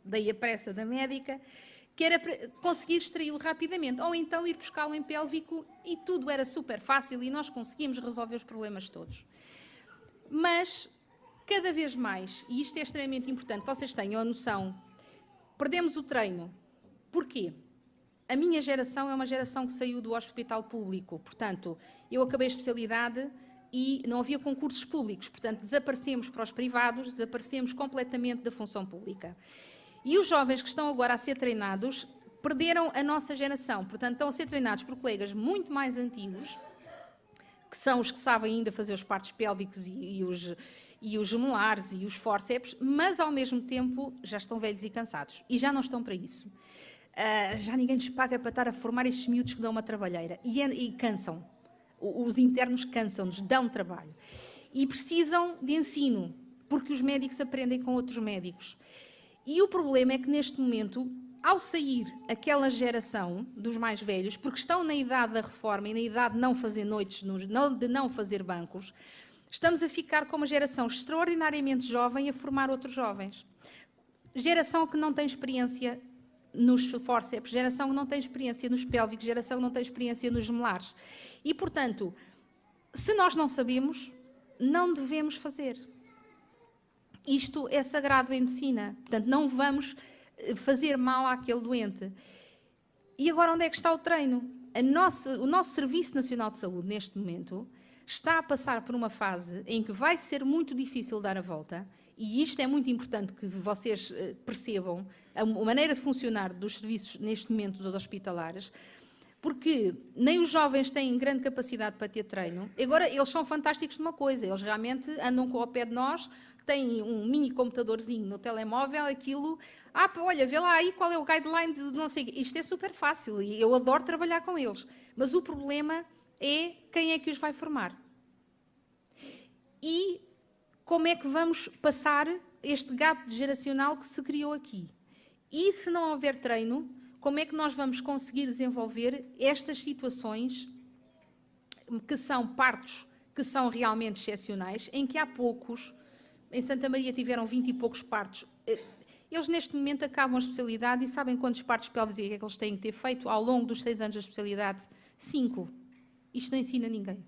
daí a pressa da médica, que era para conseguir extraí-lo rapidamente, ou então ir buscá-lo em pélvico e tudo era super fácil e nós conseguimos resolver os problemas todos. Mas, cada vez mais, e isto é extremamente importante, vocês tenham a noção, perdemos o treino. Porquê? A minha geração é uma geração que saiu do hospital público, portanto, eu acabei a especialidade e não havia concursos públicos, portanto, desaparecemos para os privados, desaparecemos completamente da função pública. E os jovens que estão agora a ser treinados perderam a nossa geração, portanto, estão a ser treinados por colegas muito mais antigos, que são os que sabem ainda fazer os partos pélvicos e os gemelares e os fórceps, mas, ao mesmo tempo, já estão velhos e cansados e já não estão para isso. Já ninguém lhes paga para estar a formar estes miúdos que dão uma trabalheira e cansam. Os internos cansam-nos, dão trabalho. E precisam de ensino, porque os médicos aprendem com outros médicos. E o problema é que, neste momento, ao sair aquela geração dos mais velhos, porque estão na idade da reforma e na idade de não fazer noites, de não fazer bancos, estamos a ficar com uma geração extraordinariamente jovem a formar outros jovens. Geração que não tem experiência nos fórceps, geração que não tem experiência nos pélvicos, geração que não tem experiência nos gemelares. E, portanto, se nós não sabemos, não devemos fazer. Isto é sagrado em medicina. Portanto, não vamos fazer mal àquele doente. E agora, onde é que está o treino? O nosso Serviço Nacional de Saúde, neste momento, está a passar por uma fase em que vai ser muito difícil dar a volta, e isto é muito importante que vocês percebam, a maneira de funcionar dos serviços, neste momento, dos hospitalares, porque nem os jovens têm grande capacidade para ter treino. Agora, eles são fantásticos de uma coisa, eles realmente andam ao pé de nós, têm um mini computadorzinho no telemóvel, aquilo, olha, vê lá aí qual é o guideline de não sei, isto é super fácil e eu adoro trabalhar com eles, mas o problema é quem é que os vai formar. E como é que vamos passar este gap geracional que se criou aqui? E se não houver treino, como é que nós vamos conseguir desenvolver estas situações que são partos, que são realmente excepcionais, em que há poucos, em Santa Maria tiveram 20 e poucos partos. Eles neste momento acabam a especialidade e sabem quantos partos pélvicos é que eles têm que ter feito ao longo dos 6 anos da especialidade? 5. Isto não ensina ninguém.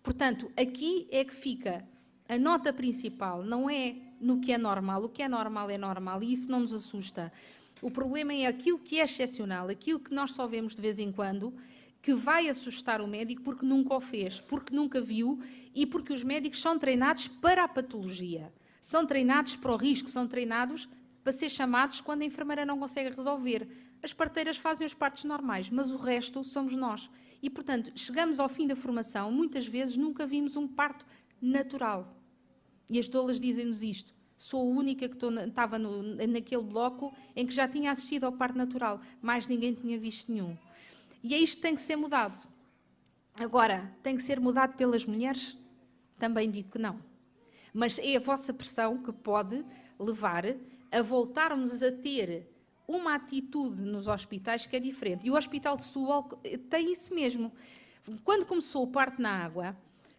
Portanto, aqui é que fica a nota principal, não é no que é normal. O que é normal e isso não nos assusta. O problema é aquilo que é excepcional, aquilo que nós só vemos de vez em quando, que vai assustar o médico porque nunca o fez, porque nunca viu e porque os médicos são treinados para a patologia. São treinados para o risco, são treinados para ser chamados quando a enfermeira não consegue resolver. As parteiras fazem os partos normais, mas o resto somos nós. E, portanto, chegamos ao fim da formação, muitas vezes nunca vimos um parto natural. E as doulas dizem-nos isto. Sou a única que estava naquele bloco em que já tinha assistido ao parto natural. Mais ninguém tinha visto nenhum. E é isto que tem que ser mudado. Agora, tem que ser mudado pelas mulheres? Também digo que não. Mas é a vossa pressão que pode levar a voltarmos a ter uma atitude nos hospitais que é diferente. E o Hospital de Setúbal tem isso mesmo. Quando começou o parto na água,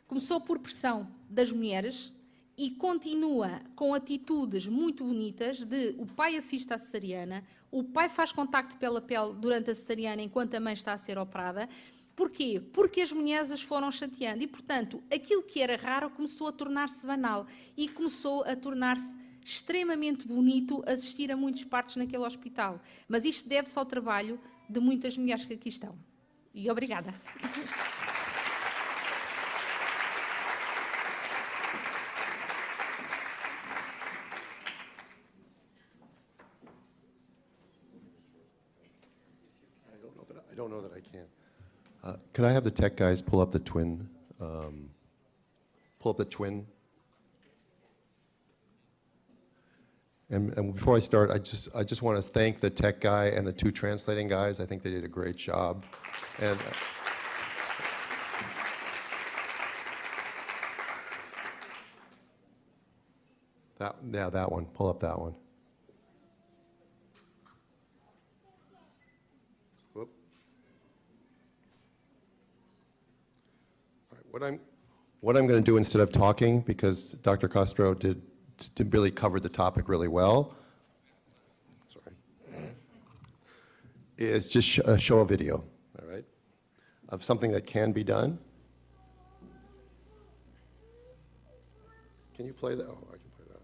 começou por pressão das mulheres e continua com atitudes muito bonitas de o pai assiste à cesariana, o pai faz contacto pela pele durante a cesariana enquanto a mãe está a ser operada. Porquê? Porque as mulheres as foram chateando e, portanto, aquilo que era raro começou a tornar-se banal e começou a tornar-se extremamente bonito assistir a muitos partos naquele hospital. Mas isto deve-se ao trabalho de muitas mulheres que aqui estão. E obrigada. I don't know that I can. Can I have the tech guys pull up the twin? And before I start, I just want to thank the tech guy and the 2 translating guys. I think they did a great job. And that one. Pull up that one. Whoop. All right, what I'm going to do instead of talking, because Dr. Castro did really cover the topic really well, is just show a video, all right, of something that can be done. Can you play that? Oh, I can play that.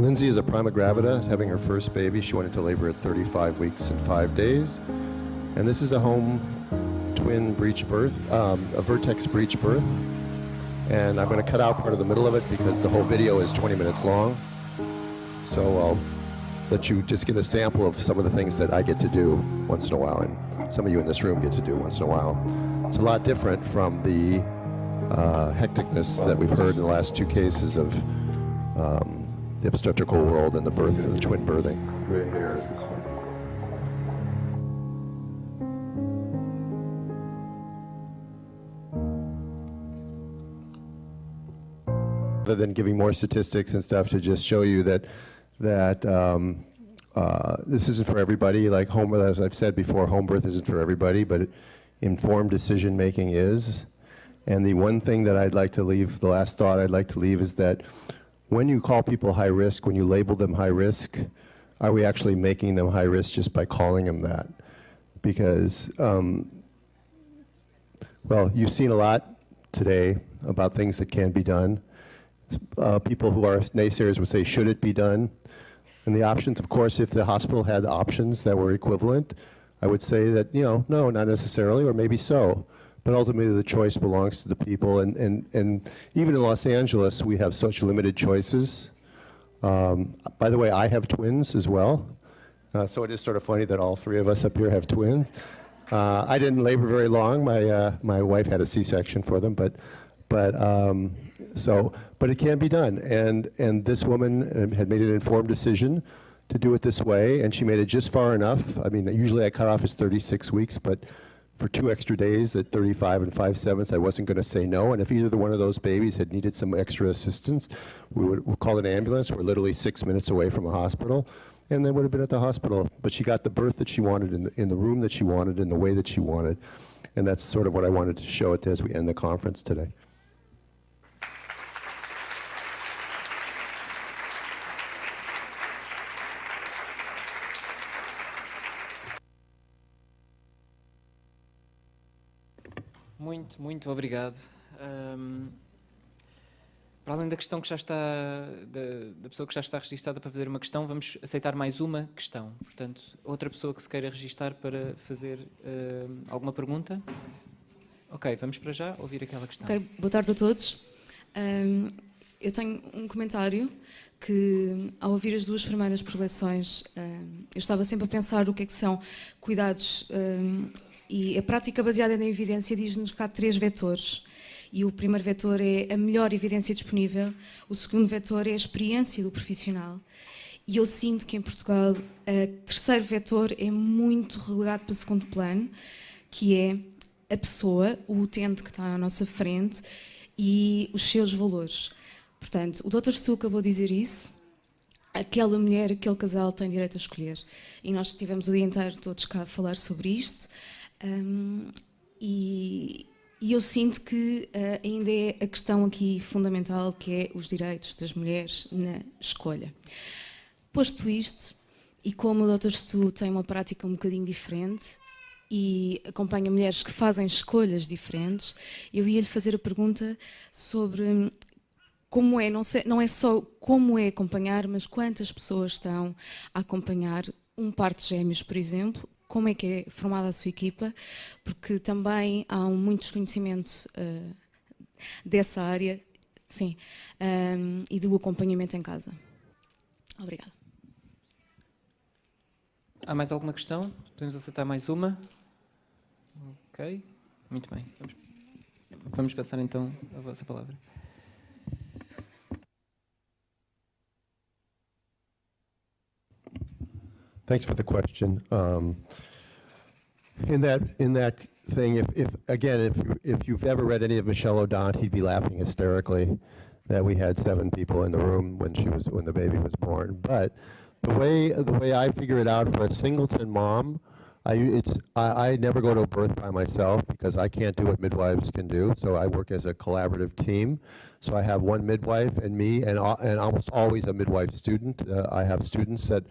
Lindsay is a prima gravida, having her first baby. She went into labor at 35 weeks and 5 days. And this is a home twin breech birth, a vertex breech birth. And I'm going to cut out part of the middle of it because the whole video is 20 minutes long. So I'll let you just get a sample of some of the things that I get to do once in a while, and some of you in this room get to do once in a while. It's a lot different from the hecticness that we've heard in the last 2 cases of the obstetrical world and the birth and the twin birthing. Gray hairs, this one. Rather than giving more statistics and stuff, to just show you that this isn't for everybody. Like home birth, as I've said before, home birth isn't for everybody, but informed decision making is. And the one thing that I'd like to leave, the last thought I'd like to leave, is that when you call people high risk, when you label them high risk, are we actually making them high risk just by calling them that? Because, well, you've seen a lot today about things that can be done. People who are naysayers would say, should it be done? And the options, of course, if the hospital had options that were equivalent, I would say that, no, not necessarily, or maybe so. But ultimately, the choice belongs to the people. And even in Los Angeles, we have such limited choices. By the way, I have twins as well. So it is sort of funny that all 3 of us up here have twins. I didn't labor very long. My wife had a C-section for them, but it can be done. And this woman had made an informed decision to do it this way, and she made it just far enough. I mean, usually I cut off as 36 weeks, but for 2 extra days at 35 and 5/7, I wasn't going to say no. And if either one of those babies had needed some extra assistance, we'd call an ambulance. We're literally 6 minutes away from a hospital, and they would have been at the hospital. But she got the birth that she wanted in the room that she wanted, in the way that she wanted. And that's sort of what I wanted to show it as we end the conference today. Muito obrigado. Para além da questão que já está, da pessoa que já está registada para fazer uma questão, vamos aceitar mais uma questão. Portanto, outra pessoa que se queira registar para fazer alguma pergunta. Ok, vamos para já ouvir aquela questão. Ok, boa tarde a todos. Eu tenho um comentário que, ao ouvir as duas primeiras preleções, eu estava sempre a pensar o que é que são cuidados. E a prática baseada na evidência diz-nos que há 3 vetores. E o primeiro vetor é a melhor evidência disponível, o segundo vetor é a experiência do profissional. E eu sinto que em Portugal o terceiro vetor é muito relegado para o segundo plano, que é a pessoa, o utente que está à nossa frente e os seus valores. Portanto, o Dr. Stu acabou de dizer isso. Aquela mulher, aquele casal tem direito a escolher. E nós tivemos o dia inteiro todos cá a falar sobre isto. E eu sinto que ainda é a questão aqui fundamental, que é os direitos das mulheres na escolha. Posto isto, e como o Dr. Stu tem uma prática um bocadinho diferente e acompanha mulheres que fazem escolhas diferentes, eu ia-lhe fazer a pergunta sobre como é, não é só como é acompanhar, mas quantas pessoas estão a acompanhar um par de gêmeos, por exemplo. Como é que é formada a sua equipa, porque também há muito desconhecimento dessa área, sim, e do acompanhamento em casa. Obrigada. Há mais alguma questão? Podemos aceitar mais uma? Ok, muito bem. Vamos passar então a vossa palavra. Thanks for the question. In that thing, if you've ever read any of Michel Odent, he'd be laughing hysterically that we had 7 people in the room when the baby was born. But the way I figure it out for a singleton mom, I never go to a birth by myself because I can't do what midwives can do. So I work as a collaborative team. So I have one midwife and me, and almost always a midwife student. I have students that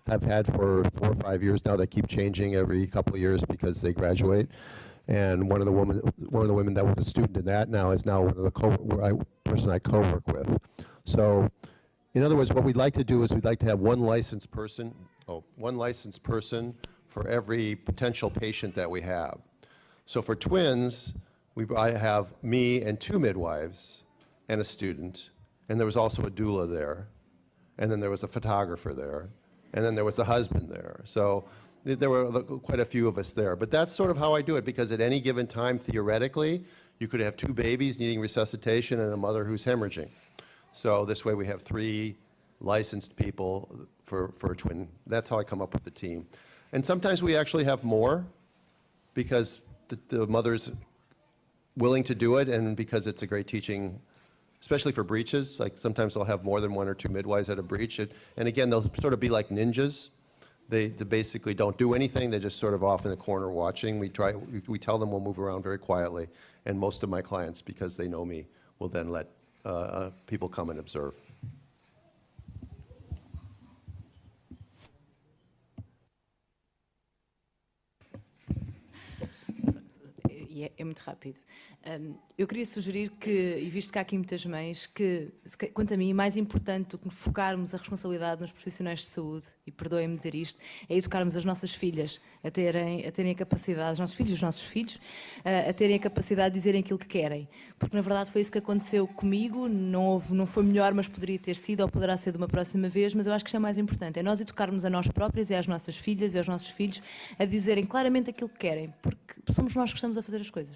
have had for 4 or 5 years now. They keep changing every couple of years because they graduate. And one of the women that was a student in that now is now one of the person I co-work with. So, in other words, what we'd like to do is we'd like to have one licensed person for every potential patient that we have. So for twins, I have me and 2 midwives and a student, and there was also a doula there, and then there was a photographer there, and then there was the husband there. So there were quite a few of us there. But that's sort of how I do it, because at any given time, theoretically, you could have 2 babies needing resuscitation and a mother who's hemorrhaging. So this way we have 3 licensed people for a twin. That's how I come up with the team. And sometimes we actually have more because the mother's willing to do it, and because it's a great teaching, especially for breaches. Like sometimes they'll have more than 1 or 2 midwives at a breach. And again, they'll sort of be like ninjas. They basically don't do anything. They're just sort of off in the corner watching. We tell them we'll move around very quietly. And most of my clients, because they know me, will then let people come and observe. É muito rápido. Eu queria sugerir que, e visto que há aqui muitas mães, que, quanto a mim, mais importante do que focarmos a responsabilidade nos profissionais de saúde, e perdoem-me dizer isto, é educarmos as nossas filhas a terem a capacidade, os nossos filhos, a terem a capacidade de dizerem aquilo que querem. Porque, na verdade, foi isso que aconteceu comigo. Não foi melhor, mas poderia ter sido, ou poderá ser de uma próxima vez, mas eu acho que isto é mais importante. É nós educarmos a nós próprias e às nossas filhas e aos nossos filhos a dizerem claramente aquilo que querem, porque somos nós que estamos a fazer as coisas.